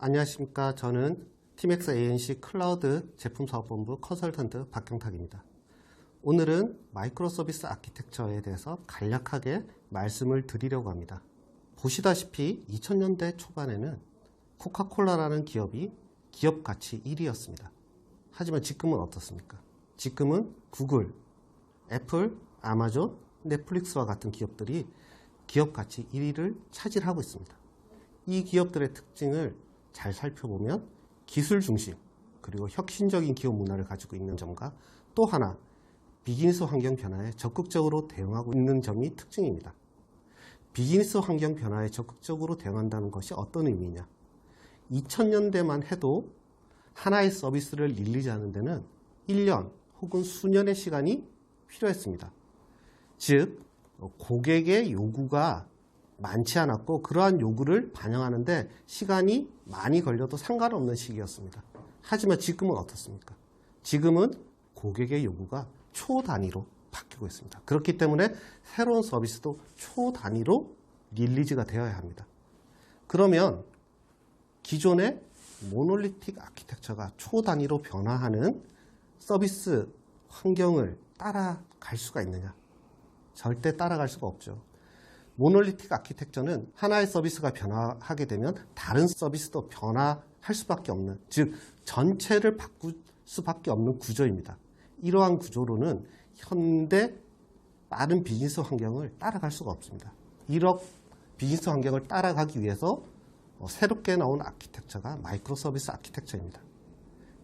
안녕하십니까. 저는 팀엑스 ANC 클라우드 제품사업본부 컨설턴트 박경탁입니다. 오늘은 마이크로 서비스 아키텍처에 대해서 간략하게 말씀을 드리려고 합니다. 보시다시피 2000년대 초반에는 코카콜라라는 기업이 기업 가치 1위였습니다. 하지만 지금은 어떻습니까? 지금은 구글, 애플, 아마존, 넷플릭스와 같은 기업들이 기업 가치 1위를 차지하고 있습니다. 이 기업들의 특징을 잘 살펴보면 기술 중심 그리고 혁신적인 기업 문화를 가지고 있는 점과 또 하나 비즈니스 환경 변화에 적극적으로 대응하고 있는 점이 특징입니다. 비즈니스 환경 변화에 적극적으로 대응한다는 것이 어떤 의미냐? 2000년대만 해도 하나의 서비스를 릴리즈하는 데는 1년 혹은 수년의 시간이 필요했습니다. 즉 고객의 요구가 많지 않았고 그러한 요구를 반영하는데 시간이 많이 걸려도 상관없는 시기였습니다. 하지만 지금은 어떻습니까? 지금은 고객의 요구가 초 단위로 바뀌고 있습니다. 그렇기 때문에 새로운 서비스도 초 단위로 릴리즈가 되어야 합니다. 그러면 기존의 모놀리틱 아키텍처가 초 단위로 변화하는 서비스 환경을 따라갈 수가 있느냐? 절대 따라갈 수가 없죠. 모놀리틱 아키텍처는 하나의 서비스가 변화하게 되면 다른 서비스도 변화할 수밖에 없는, 즉 전체를 바꿀 수밖에 없는 구조입니다. 이러한 구조로는 현대 빠른 비즈니스 환경을 따라갈 수가 없습니다. 이런 비즈니스 환경을 따라가기 위해서 새롭게 나온 아키텍처가 마이크로 서비스 아키텍처입니다.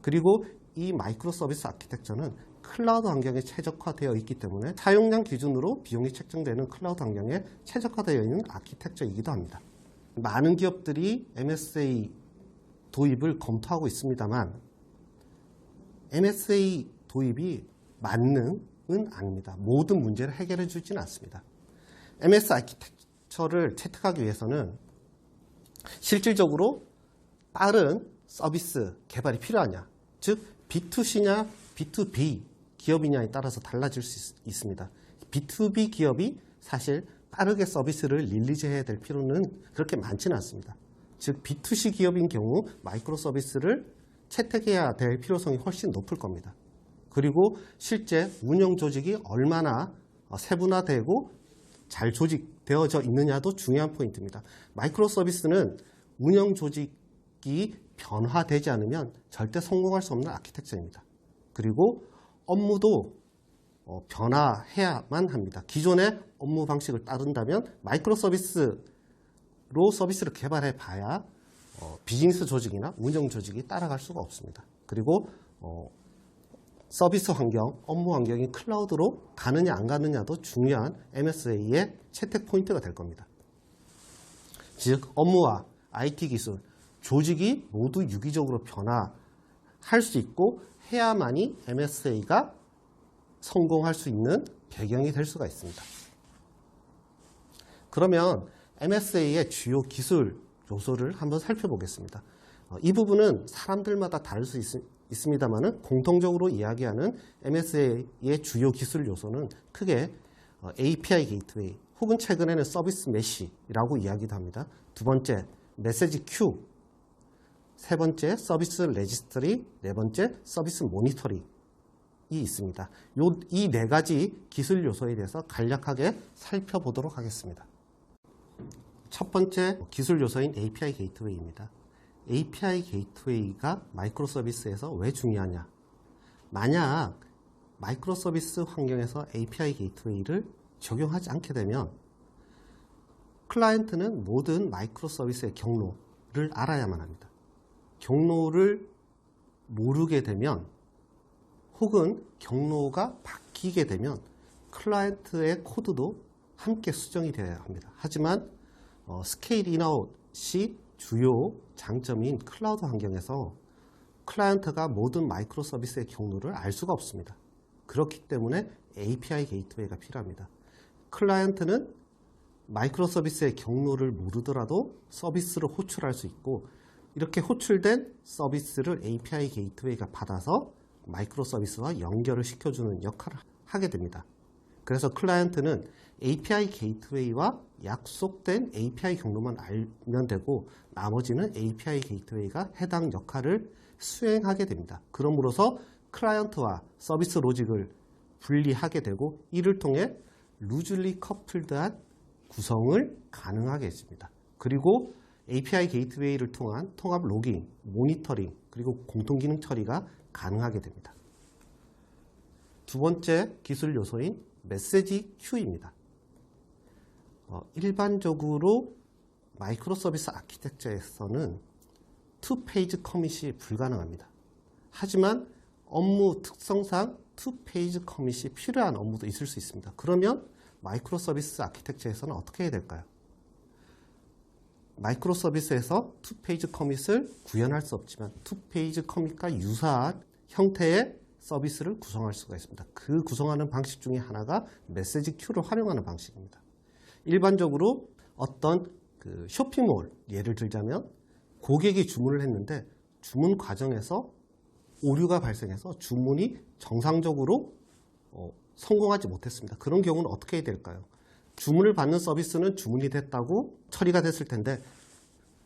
그리고 이 마이크로 서비스 아키텍처는 클라우드 환경에 최적화되어 있기 때문에 사용량 기준으로 비용이 책정되는 클라우드 환경에 최적화되어 있는 아키텍처이기도 합니다. 많은 기업들이 MSA 도입을 검토하고 있습니다만 MSA 도입이 만능은 아닙니다. 모든 문제를 해결해 주지는 않습니다. MS 아키텍처를 채택하기 위해서는 실질적으로 빠른 서비스 개발이 필요하냐, 즉 B2C냐 B2B 기업이냐에 따라서 달라질 수 있습니다. B2B 기업이 사실 빠르게 서비스를 릴리즈해야 될 필요는 그렇게 많지는 않습니다. 즉 B2C 기업인 경우 마이크로 서비스를 채택해야 될 필요성이 훨씬 높을 겁니다. 그리고 실제 운영 조직이 얼마나 세분화되고 잘 조직되어져 있느냐도 중요한 포인트입니다. 마이크로 서비스는 운영 조직이 변화되지 않으면 절대 성공할 수 없는 아키텍처입니다. 그리고 업무도 변화해야만 합니다. 기존의 업무 방식을 따른다면 마이크로 서비스로 서비스를 개발해 봐야 비즈니스 조직이나 운영 조직이 따라갈 수가 없습니다. 그리고 서비스 환경, 업무 환경이 클라우드로 가느냐 안 가느냐도 중요한 MSA의 채택 포인트가 될 겁니다. 즉 업무와 IT 기술, 조직이 모두 유기적으로 변화할 수 있고 해야만이 MSA가 성공할 수 있는 배경이 될 수가 있습니다. 그러면 MSA의 주요 기술 요소를 한번 살펴보겠습니다. 이 부분은 사람들마다 다를 수 있습니다만 공통적으로 이야기하는 MSA의 주요 기술 요소는 크게 API 게이트웨이 혹은 최근에는 서비스 메쉬라고 이야기도 합니다. 두 번째, 메시지 큐, 세 번째 서비스 레지스트리, 네 번째 서비스 모니터링이 있습니다. 이 네 가지 기술 요소에 대해서 간략하게 살펴보도록 하겠습니다. 첫 번째 기술 요소인 API 게이트웨이입니다. API 게이트웨이가 마이크로 서비스에서 왜 중요하냐? 만약 마이크로 서비스 환경에서 API 게이트웨이를 적용하지 않게 되면 클라이언트는 모든 마이크로 서비스의 경로를 알아야만 합니다. 경로를 모르게 되면 혹은 경로가 바뀌게 되면 클라이언트의 코드도 함께 수정이 되어야 합니다. 하지만 스케일 인아웃이 주요 장점인 클라우드 환경에서 클라이언트가 모든 마이크로 서비스의 경로를 알 수가 없습니다. 그렇기 때문에 API 게이트웨이가 필요합니다. 클라이언트는 마이크로 서비스의 경로를 모르더라도 서비스를 호출할 수 있고 이렇게 호출된 서비스를 API 게이트웨이가 받아서 마이크로 서비스와 연결을 시켜주는 역할을 하게 됩니다. 그래서 클라이언트는 API 게이트웨이와 약속된 API 경로만 알면 되고 나머지는 API 게이트웨이가 해당 역할을 수행하게 됩니다. 그러므로서 클라이언트와 서비스 로직을 분리하게 되고 이를 통해 루즐리 커플드한 구성을 가능하게 했습니다. 그리고 API 게이트웨이를 통한 통합 로깅, 모니터링, 그리고 공통기능 처리가 가능하게 됩니다. 두 번째 기술 요소인 메시지 큐입니다. 일반적으로 마이크로 서비스 아키텍처에서는 투 페이지 커밋이 불가능합니다. 하지만 업무 특성상 투 페이지 커밋이 필요한 업무도 있을 수 있습니다. 그러면 마이크로 서비스 아키텍처에서는 어떻게 해야 될까요? 마이크로 서비스에서 투 페이지 커밋을 구현할 수 없지만 투 페이지 커밋과 유사한 형태의 서비스를 구성할 수가 있습니다. 그 구성하는 방식 중에 하나가 메시지 큐를 활용하는 방식입니다. 일반적으로 어떤 쇼핑몰 예를 들자면 고객이 주문을 했는데 주문 과정에서 오류가 발생해서 주문이 정상적으로 성공하지 못했습니다. 그런 경우는 어떻게 해야 될까요? 주문을 받는 서비스는 주문이 됐다고 처리가 됐을 텐데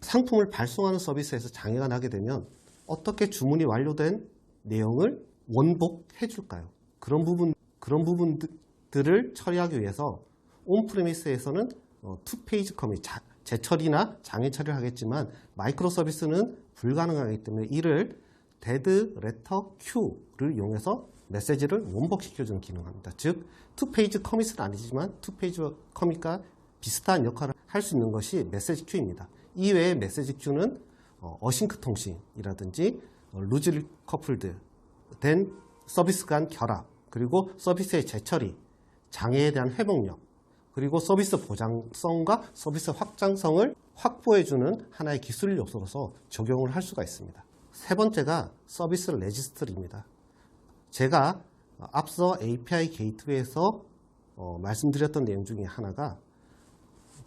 상품을 발송하는 서비스에서 장애가 나게 되면 어떻게 주문이 완료된 내용을 원복해 줄까요? 그런 부분들을 처리하기 위해서 온프레미스에서는 투 페이지 커밋, 재처리나 장애 처리를 하겠지만 마이크로 서비스는 불가능하기 때문에 이를 데드 레터 큐를 이용해서 메시지를 원복시켜주는 기능을 합니다. 즉, 투 페이지 커밋은 아니지만 투 페이지 커밋과 비슷한 역할을 할 수 있는 것이 메시지 큐입니다. 이외에 메시지 큐는 어싱크 통신이라든지 루즐리 커플드 된 서비스 간 결합, 그리고 서비스의 재처리, 장애에 대한 회복력, 그리고 서비스 보장성과 서비스 확장성을 확보해주는 하나의 기술 요소로서 적용을 할 수가 있습니다. 세 번째가 서비스 레지스트리입니다. 제가 앞서 API 게이트웨이에서 말씀드렸던 내용 중에 하나가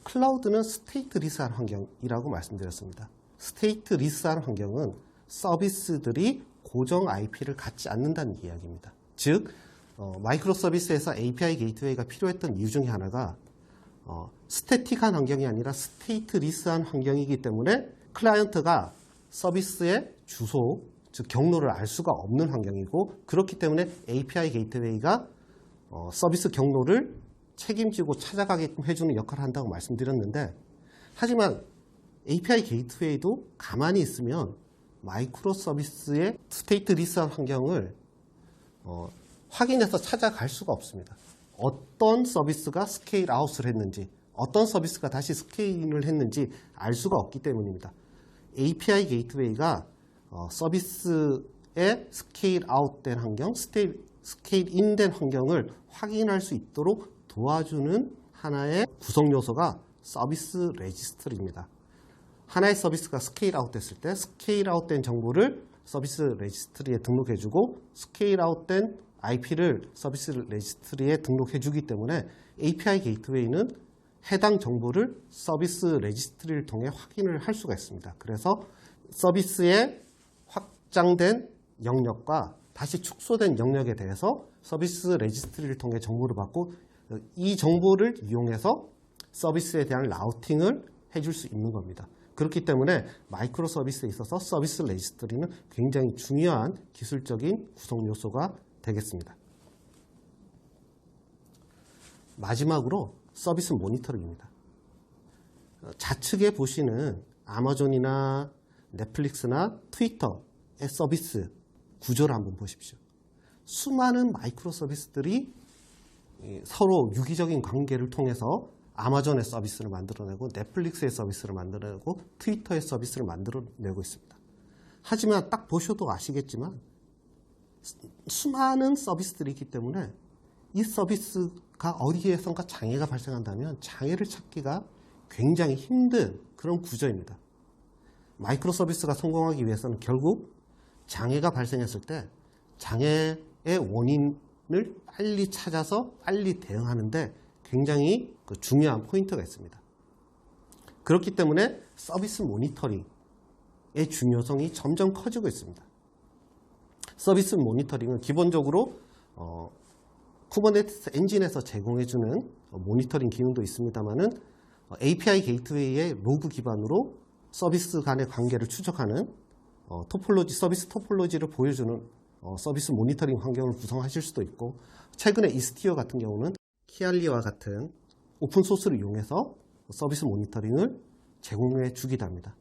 클라우드는 스테이트 리스한 환경이라고 말씀드렸습니다. 스테이트 리스한 환경은 서비스들이 고정 IP를 갖지 않는다는 이야기입니다. 즉, 마이크로 서비스에서 API 게이트웨이가 필요했던 이유 중에 하나가 스태틱한 환경이 아니라 스테이트 리스한 환경이기 때문에 클라이언트가 서비스의 주소, 즉 경로를 알 수가 없는 환경이고 그렇기 때문에 API 게이트웨이가 서비스 경로를 책임지고 찾아가게끔 해주는 역할을 한다고 말씀드렸는데 하지만 API 게이트웨이도 가만히 있으면 마이크로 서비스의 스테이트 리스한 환경을 확인해서 찾아갈 수가 없습니다. 어떤 서비스가 스케일 아웃을 했는지 어떤 서비스가 다시 스케일을 했는지 알 수가 없기 때문입니다. API 게이트웨이가 서비스의 스케일 아웃된 환경, 스케일 인된 환경을 확인할 수 있도록 도와주는 하나의 구성 요소가 서비스 레지스트리입니다. 하나의 서비스가 스케일 아웃됐을 때 스케일 아웃된 정보를 서비스 레지스트리에 등록해주고 스케일 아웃된 IP를 서비스 레지스트리에 등록해주기 때문에 API 게이트웨이는 해당 정보를 서비스 레지스트리를 통해 확인을 할 수가 있습니다. 그래서 서비스의 확장된 영역과 다시 축소된 영역에 대해서 서비스 레지스트리를 통해 정보를 받고 이 정보를 이용해서 서비스에 대한 라우팅을 해줄 수 있는 겁니다. 그렇기 때문에 마이크로 서비스에 있어서 서비스 레지스트리는 굉장히 중요한 기술적인 구성 요소가 되겠습니다. 마지막으로 서비스 모니터링입니다. 좌측에 보시는 아마존이나 넷플릭스나 트위터의 서비스 구조를 한번 보십시오. 수많은 마이크로 서비스들이 서로 유기적인 관계를 통해서 아마존의 서비스를 만들어내고 넷플릭스의 서비스를 만들어내고 트위터의 서비스를 만들어내고 있습니다. 하지만 딱 보셔도 아시겠지만 수많은 서비스들이 있기 때문에 이 서비스가 어디에선가 장애가 발생한다면 장애를 찾기가 굉장히 힘든 그런 구조입니다. 마이크로 서비스가 성공하기 위해서는 결국 장애가 발생했을 때 장애의 원인을 빨리 찾아서 빨리 대응하는데 굉장히 중요한 포인트가 있습니다. 그렇기 때문에 서비스 모니터링의 중요성이 점점 커지고 있습니다. 서비스 모니터링은 기본적으로 쿠버네티스 엔진에서 제공해주는 모니터링 기능도 있습니다만은 API 게이트웨이의 로그 기반으로 서비스 간의 관계를 추적하는 토폴로지, 서비스 토폴로지를 보여주는 서비스 모니터링 환경을 구성하실 수도 있고, 최근에 이스티어 같은 경우는 키알리와 같은 오픈소스를 이용해서 서비스 모니터링을 제공해 주기도 합니다.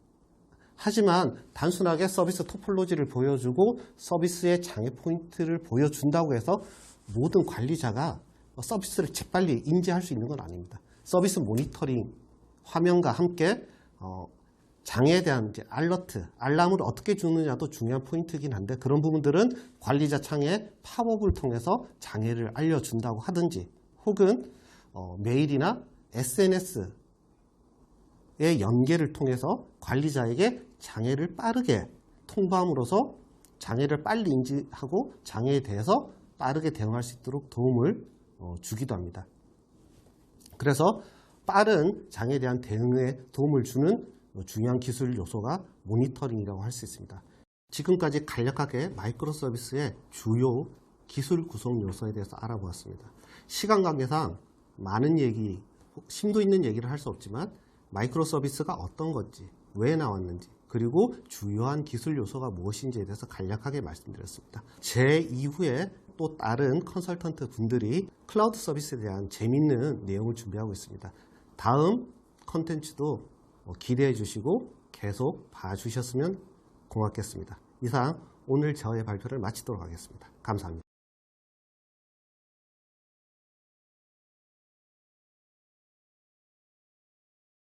하지만 단순하게 서비스 토폴로지를 보여주고 서비스의 장애 포인트를 보여준다고 해서 모든 관리자가 서비스를 재빨리 인지할 수 있는 건 아닙니다. 서비스 모니터링 화면과 함께 장애에 대한 이제 알람을 어떻게 주느냐도 중요한 포인트이긴 한데, 그런 부분들은 관리자 창에 팝업을 통해서 장애를 알려준다고 하든지, 혹은 메일이나 SNS의 연계를 통해서 관리자에게 장애를 빠르게 통보함으로써 장애를 빨리 인지하고 장애에 대해서 빠르게 대응할 수 있도록 도움을 주기도 합니다. 그래서 빠른 장애에 대한 대응에 도움을 주는 중요한 기술 요소가 모니터링이라고 할 수 있습니다. 지금까지 간략하게 마이크로 서비스의 주요 기술 구성 요소에 대해서 알아보았습니다. 시간 관계상 많은 얘기, 심도 있는 얘기를 할 수 없지만 마이크로 서비스가 어떤 건지, 왜 나왔는지, 그리고 주요한 기술 요소가 무엇인지에 대해서 간략하게 말씀드렸습니다. 제 이후에 또 다른 컨설턴트 분들이 클라우드 서비스에 대한 재밌는 내용을 준비하고 있습니다. 다음 컨텐츠도 기대해 주시고 계속 봐주셨으면 고맙겠습니다. 이상 오늘 저의 발표를 마치도록 하겠습니다. 감사합니다.